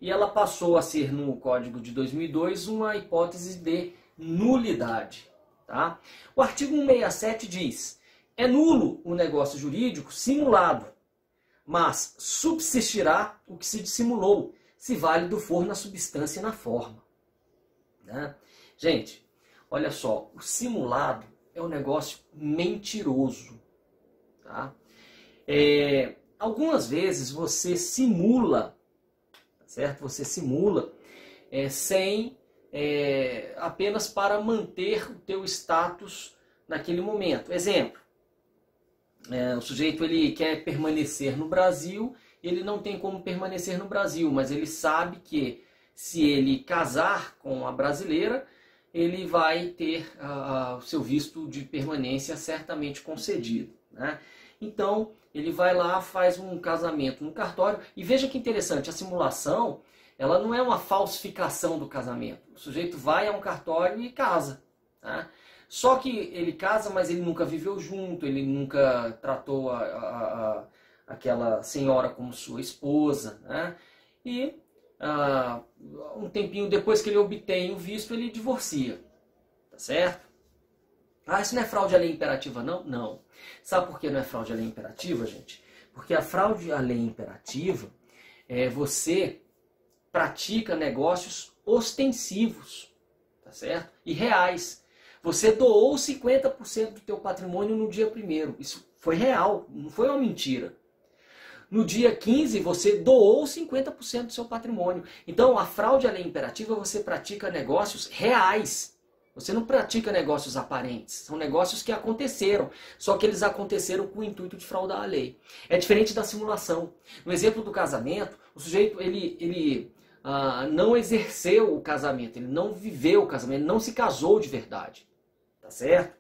E ela passou a ser, no Código de 2002, uma hipótese de nulidade. Tá? O artigo 167 diz, é nulo o negócio jurídico simulado, mas subsistirá o que se dissimulou, se válido for na substância e na forma. Né? Gente, olha só, o simulado é um negócio mentiroso. Tá? Algumas vezes você simula, certo? Você simula sem apenas para manter o teu status naquele momento. Exemplo, o sujeito ele quer permanecer no Brasil, ele não tem como permanecer no Brasil, mas ele sabe que se ele casar com a brasileira, ele vai ter o seu visto de permanência certamente concedido. Né? Então, ele vai lá, faz um casamento no cartório, e veja que interessante, a simulação, ela não é uma falsificação do casamento. O sujeito vai a um cartório e casa. Tá? Só que ele casa, mas ele nunca viveu junto, ele nunca tratou aquela senhora como sua esposa. Né? E um tempinho depois que ele obtém o visto, ele divorcia. Tá certo? Ah, isso não é fraude à lei imperativa, não? Não. Sabe por que não é fraude à lei imperativa, gente? Porque a fraude à lei imperativa você pratica negócios ostensivos, tá certo? E reais. Você doou 50% do teu patrimônio no dia 1º. Isso foi real, não foi uma mentira. No dia 15, você doou 50% do seu patrimônio. Então, a fraude à lei imperativa, você pratica negócios reais. Você não pratica negócios aparentes. São negócios que aconteceram. Só que eles aconteceram com o intuito de fraudar a lei. É diferente da simulação. No exemplo do casamento, o sujeito ele não exerceu o casamento. Ele não viveu o casamento. Ele não se casou de verdade. Tá certo?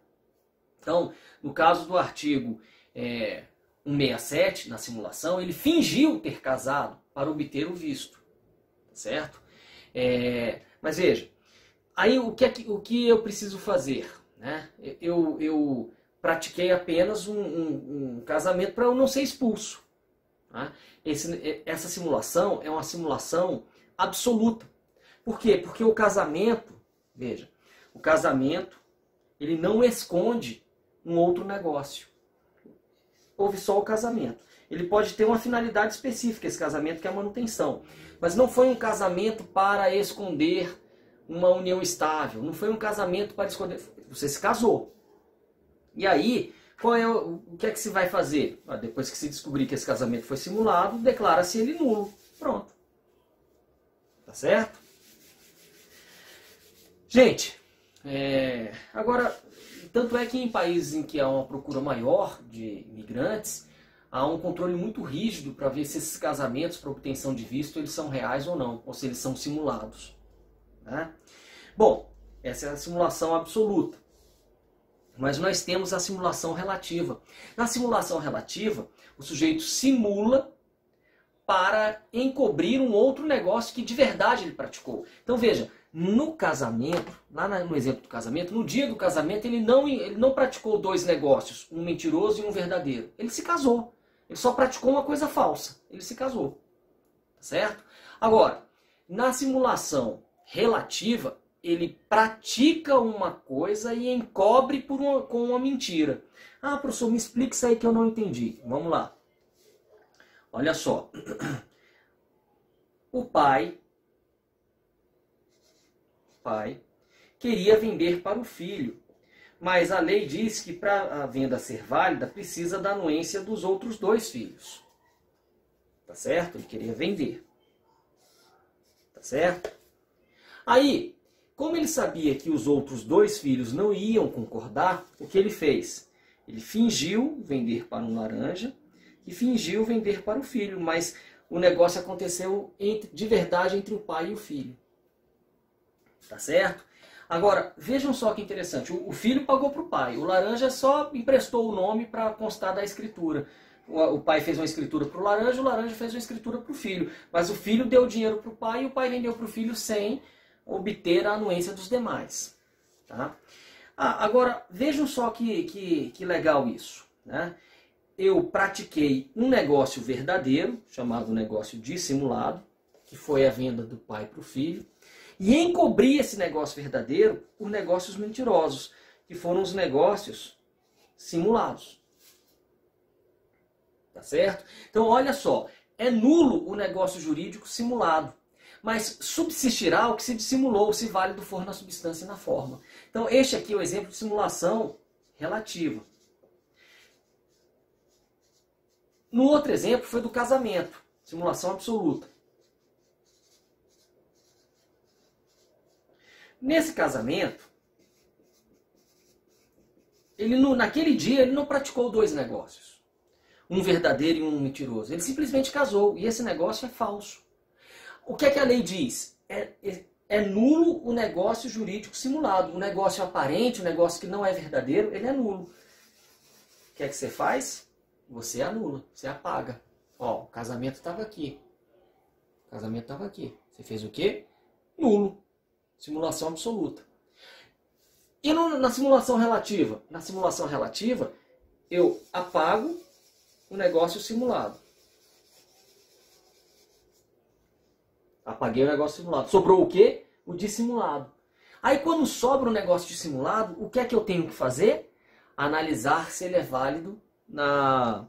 Então, no caso do artigo 167, na simulação, ele fingiu ter casado para obter o visto. Tá certo? Mas veja, aí o que eu preciso fazer? Né? Eu pratiquei apenas um casamento para eu não ser expulso. Tá? Essa simulação é uma simulação absoluta. Por quê? Porque o casamento, veja, o casamento ele não esconde um outro negócio. Houve só o casamento. Ele pode ter uma finalidade específica, esse casamento, que é a manutenção. Mas não foi um casamento para esconder uma união estável. Não foi um casamento para esconder... Você se casou. E aí, o que é que se vai fazer? Depois que se descobrir que esse casamento foi simulado, declara-se ele nulo. Pronto. Tá certo? Gente, agora... Tanto é que em países em que há uma procura maior de imigrantes, há um controle muito rígido para ver se esses casamentos para obtenção de visto eles são reais ou não, ou se eles são simulados. Né? Bom, essa é a simulação absoluta. Mas nós temos a simulação relativa. Na simulação relativa, o sujeito simula para encobrir um outro negócio que de verdade ele praticou. Então veja, no casamento, lá no exemplo do casamento, no dia do casamento ele não praticou dois negócios, um mentiroso e um verdadeiro. Ele se casou. Ele só praticou uma coisa falsa. Ele se casou. Tá certo? Agora, na simulação relativa, ele pratica uma coisa e encobre com uma mentira. Ah, professor, me explica isso aí que eu não entendi. Vamos lá. Olha só. O pai pai, queria vender para o filho, mas a lei diz que para a venda ser válida precisa da anuência dos outros 2 filhos. Tá certo? Ele queria vender. Tá certo? Aí, como ele sabia que os outros 2 filhos não iam concordar, o que ele fez? Ele fingiu vender para um laranja e fingiu vender para o filho, mas o negócio aconteceu de verdade entre o pai e o filho. Tá certo? Agora, vejam só que interessante. O filho pagou para o pai. O laranja só emprestou o nome para constar da escritura. O pai fez uma escritura para o laranja fez uma escritura para o filho. Mas o filho deu dinheiro para o pai e o pai vendeu para o filho sem obter a anuência dos demais. Tá? Agora, vejam só que legal isso. Né? Eu pratiquei um negócio verdadeiro, chamado negócio dissimulado, que foi a venda do pai para o filho. E encobri esse negócio verdadeiro por negócios mentirosos, que foram os negócios simulados. Tá certo? Então, olha só, é nulo o negócio jurídico simulado, mas subsistirá o que se dissimulou, se válido for na substância e na forma. Então, este aqui é o exemplo de simulação relativa. No outro exemplo foi do casamento, simulação absoluta. Nesse casamento, naquele dia ele não praticou 2 negócios. Um verdadeiro e um mentiroso. Ele simplesmente casou. E esse negócio é falso. O que é que a lei diz? É nulo o negócio jurídico simulado. O negócio aparente, o negócio que não é verdadeiro, ele é nulo. O que é que você faz? Você anula, você apaga. Ó, o casamento estava aqui. O casamento estava aqui. Você fez o quê? Nulo. Simulação absoluta. E na simulação relativa? Na simulação relativa, eu apago o negócio simulado. Apaguei o negócio simulado. Sobrou o quê? O dissimulado. Aí quando sobra o negócio dissimulado, o que é que eu tenho que fazer? Analisar se ele é válido na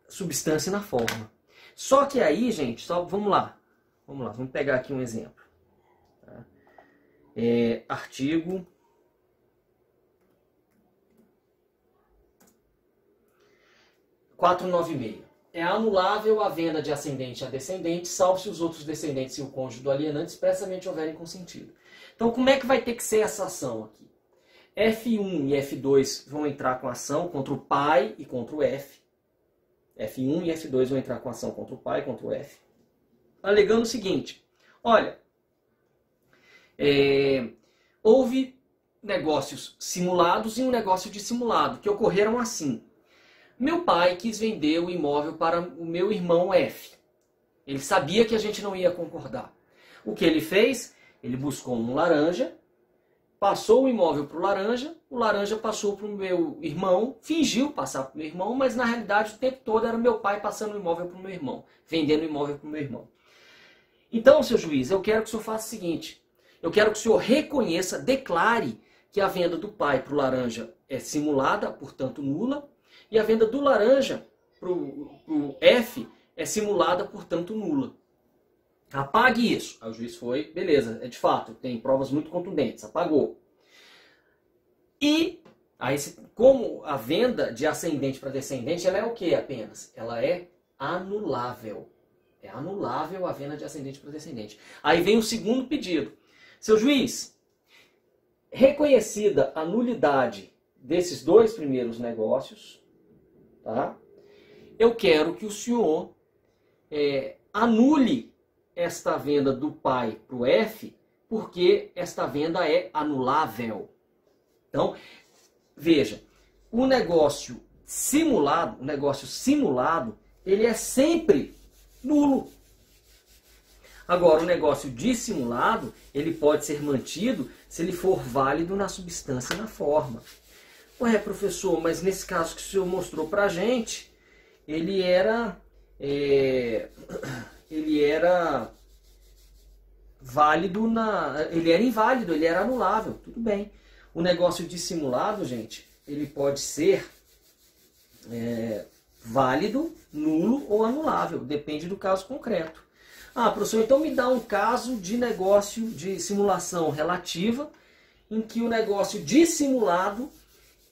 substância e na forma. Só que aí, gente, vamos lá. Vamos pegar aqui um exemplo. Artigo 496. É anulável a venda de ascendente a descendente, salvo se os outros descendentes e o cônjuge do alienante expressamente houverem consentido. Então, como é que vai ter que ser essa ação aqui? F1 e F2 vão entrar com ação contra o pai e contra o F. F1 e F2 vão entrar com ação contra o pai e contra o F. Alegando o seguinte: olha, houve negócios simulados e um negócio dissimulado, que ocorreram assim. Meu pai quis vender o imóvel para o meu irmão F. Ele sabia que a gente não ia concordar. O que ele fez? Ele buscou um laranja, passou o imóvel para o laranja passou para o meu irmão, fingiu passar para o meu irmão, mas na realidade o tempo todo era meu pai passando o imóvel para o meu irmão, vendendo o imóvel para o meu irmão. Então, seu juiz, eu quero que o senhor faça o seguinte: eu quero que o senhor reconheça, declare que a venda do pai para o laranja é simulada, portanto nula, e a venda do laranja para o F é simulada, portanto nula. Apague isso. Aí o juiz foi, beleza, é de fato, tem provas muito contundentes, apagou. E, aí, como a venda de ascendente para descendente, ela é o que apenas? Ela é anulável. É anulável a venda de ascendente para descendente. Aí vem o segundo pedido. Seu juiz, reconhecida a nulidade desses 2 primeiros negócios, tá? Eu quero que o senhor anule esta venda do pai para o F, porque esta venda é anulável. Então, veja, o negócio simulado, ele é sempre nulo. Agora, o negócio dissimulado, ele pode ser mantido se ele for válido na substância e na forma. Ué, professor, mas nesse caso que o senhor mostrou pra gente, ele era válido ele era inválido, ele era anulável. Tudo bem. O negócio dissimulado, gente, ele pode ser válido, nulo ou anulável. Depende do caso concreto. Ah, professor, então me dá um caso de negócio de simulação relativa em que o negócio dissimulado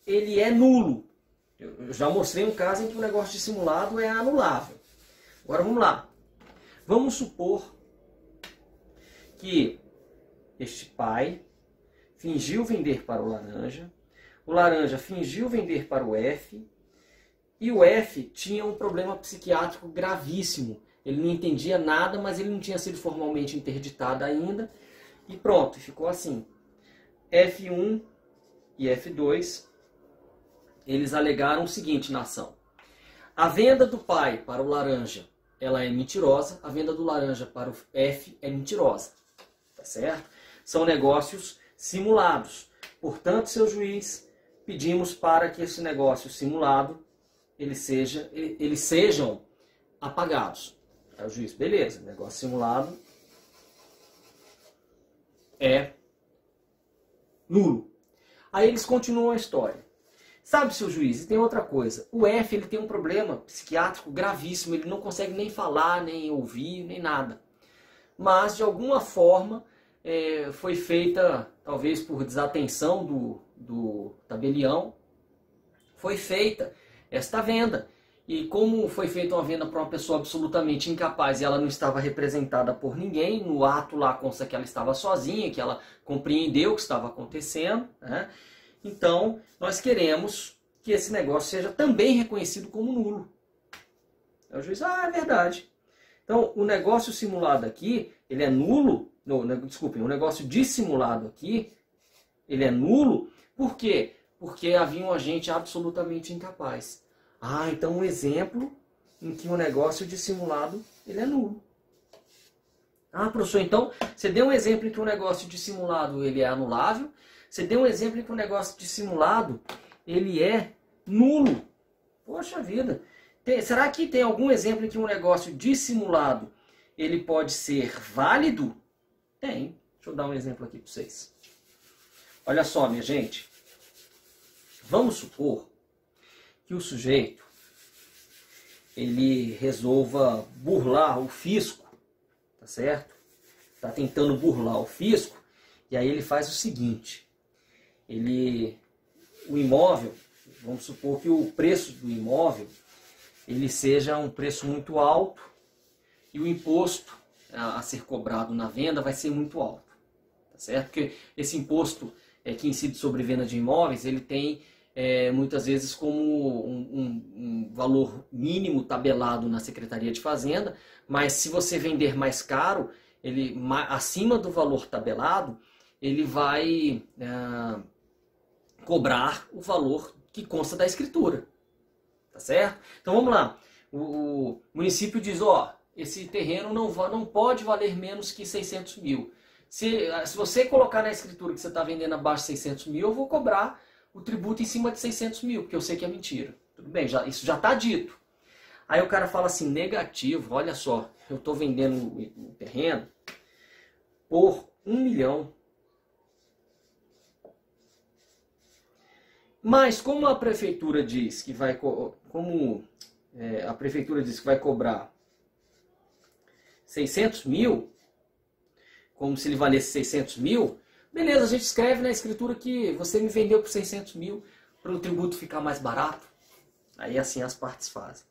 ele é nulo. Eu já mostrei um caso em que o negócio dissimulado é anulável. Agora vamos lá. Vamos supor que este pai fingiu vender para o laranja fingiu vender para o F, e o F tinha um problema psiquiátrico gravíssimo. Ele não entendia nada, mas ele não tinha sido formalmente interditado ainda. E pronto, ficou assim. F1 e F2, eles alegaram o seguinte na ação. A venda do pai para o laranja, ela é mentirosa. A venda do laranja para o F é mentirosa. Tá certo? São negócios simulados. Portanto, seu juiz, pedimos para que esse negócio simulado eles sejam apagados. Aí o juiz, beleza, negócio simulado é nulo. Aí eles continuam a história. Sabe, seu juiz, e tem outra coisa. O F ele tem um problema psiquiátrico gravíssimo, ele não consegue nem falar, nem ouvir, nem nada. Mas, de alguma forma, foi feita, talvez por desatenção do tabelião, foi feita esta venda. E como foi feita uma venda para uma pessoa absolutamente incapaz e ela não estava representada por ninguém, no ato lá consta que ela estava sozinha, que ela compreendeu o que estava acontecendo, né? Então, nós queremos que esse negócio seja também reconhecido como nulo. Aí o juiz, é verdade. Então, o negócio simulado aqui, ele é nulo, desculpem, o negócio dissimulado aqui, ele é nulo, por quê? Porque havia um agente absolutamente incapaz. Então um exemplo em que um negócio dissimulado ele é nulo. Professor, então você deu um exemplo em que um negócio dissimulado ele é anulável. Você deu um exemplo em que um negócio dissimulado ele é nulo. Poxa vida. Será que tem algum exemplo em que um negócio dissimulado ele pode ser válido? Tem. Deixa eu dar um exemplo aqui para vocês. Olha só, minha gente. Vamos supor que o sujeito ele resolva burlar o fisco, tá certo? Está tentando burlar o fisco, e aí ele faz o seguinte, o imóvel, vamos supor que o preço do imóvel ele seja um preço muito alto e o imposto a ser cobrado na venda vai ser muito alto, tá certo? Porque esse imposto que incide sobre venda de imóveis, ele tem muitas vezes como um valor mínimo tabelado na Secretaria de Fazenda, mas se você vender mais caro, acima do valor tabelado, ele vai cobrar o valor que consta da escritura. Tá certo? Então vamos lá. O município diz, esse terreno não pode valer menos que 600 mil. Se você colocar na escritura que você está vendendo abaixo de 600 mil, eu vou cobrar o tributo em cima de 600 mil, porque eu sei que é mentira. Tudo bem, isso já está dito. Aí o cara fala assim, negativo, olha só, eu estou vendendo o terreno por 1 milhão. Mas como a prefeitura diz que vai, a prefeitura diz que vai cobrar 600 mil, como se ele valesse 600 mil, beleza, a gente escreve na escritura que você me vendeu por 600 mil para o tributo ficar mais barato. Aí assim as partes fazem.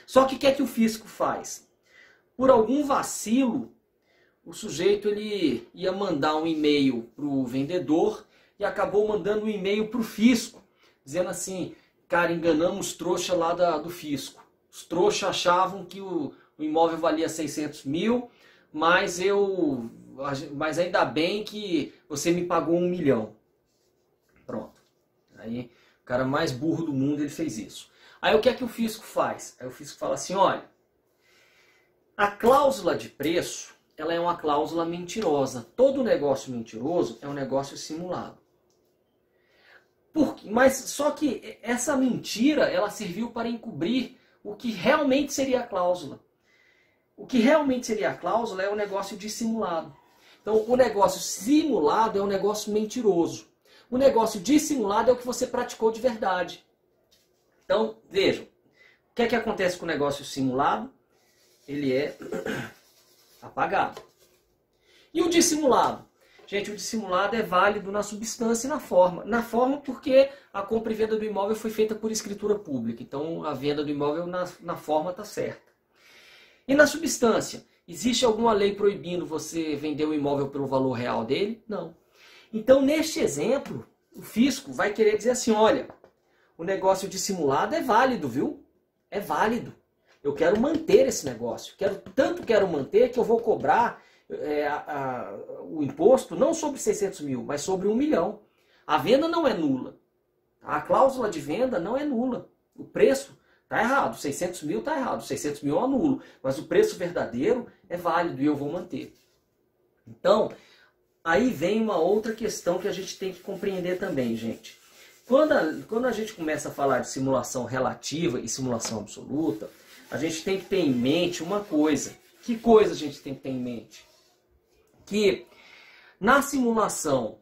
Só que o que é que o fisco faz? Por algum vacilo, o sujeito ele ia mandar um e-mail para o vendedor e acabou mandando um e-mail para o fisco, dizendo assim, cara, enganamos os trouxa lá do fisco. Os trouxas achavam que o imóvel valia 600 mil, mas ainda bem que você me pagou 1 milhão. Pronto. Aí o cara mais burro do mundo ele fez isso. Aí o que é que o fisco faz? Aí o fisco fala assim, olha, a cláusula de preço, ela é uma cláusula mentirosa. Todo negócio mentiroso é um negócio simulado. Mas só que essa mentira, ela serviu para encobrir o que realmente seria a cláusula. O que realmente seria a cláusula é o negócio dissimulado. Então, o negócio simulado é um negócio mentiroso. O negócio dissimulado é o que você praticou de verdade. Então, vejam, o que é que acontece com o negócio simulado? Ele é apagado. E o dissimulado? Gente, o dissimulado é válido na substância e na forma. Na forma porque a compra e venda do imóvel foi feita por escritura pública. Então a venda do imóvel na forma está certa. E na substância? Existe alguma lei proibindo você vender o imóvel pelo valor real dele? Não. Então neste exemplo, o fisco vai querer dizer assim, olha, o negócio dissimulado é válido, viu? É válido. Eu quero manter esse negócio. Tanto quero manter que eu vou cobrar o imposto não sobre 600 mil, mas sobre 1 milhão. A venda não é nula. A cláusula de venda não é nula. O preço está errado. 600 mil está errado. 600 mil eu anulo. Mas o preço verdadeiro é válido e eu vou manter. Então, aí vem uma outra questão que a gente tem que compreender também, gente. Quando a gente começa a falar de simulação relativa e simulação absoluta, a gente tem que ter em mente uma coisa. Que coisa a gente tem que ter em mente? Que na simulação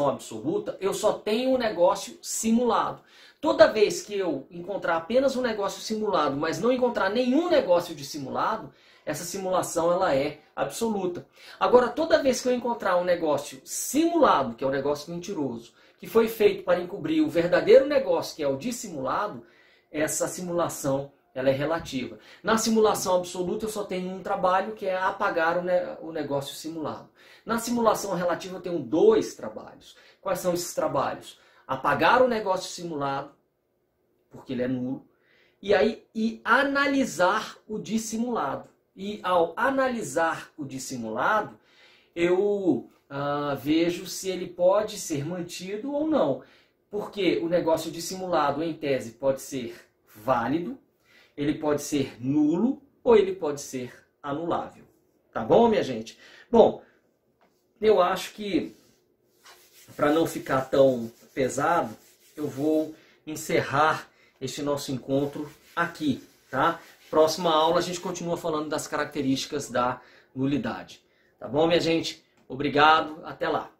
absoluta, eu só tenho um negócio simulado. Toda vez que eu encontrar apenas um negócio simulado, mas não encontrar nenhum negócio dissimulado, essa simulação ela é absoluta. Agora, toda vez que eu encontrar um negócio simulado, que é um negócio mentiroso, que foi feito para encobrir o verdadeiro negócio, que é o dissimulado, essa simulação ela é relativa. Na simulação absoluta eu só tenho um trabalho, que é apagar o negócio simulado. Na simulação relativa eu tenho 2 trabalhos. Quais são esses trabalhos? Apagar o negócio simulado, porque ele é nulo, e analisar o dissimulado. E ao analisar o dissimulado, eu vejo se ele pode ser mantido ou não. Porque o negócio dissimulado, em tese, pode ser válido, ele pode ser nulo ou ele pode ser anulável. Tá bom, minha gente? Bom, eu acho que, para não ficar tão pesado, eu vou encerrar este nosso encontro aqui, tá? Próxima aula a gente continua falando das características da nulidade. Tá bom, minha gente? Obrigado, até lá.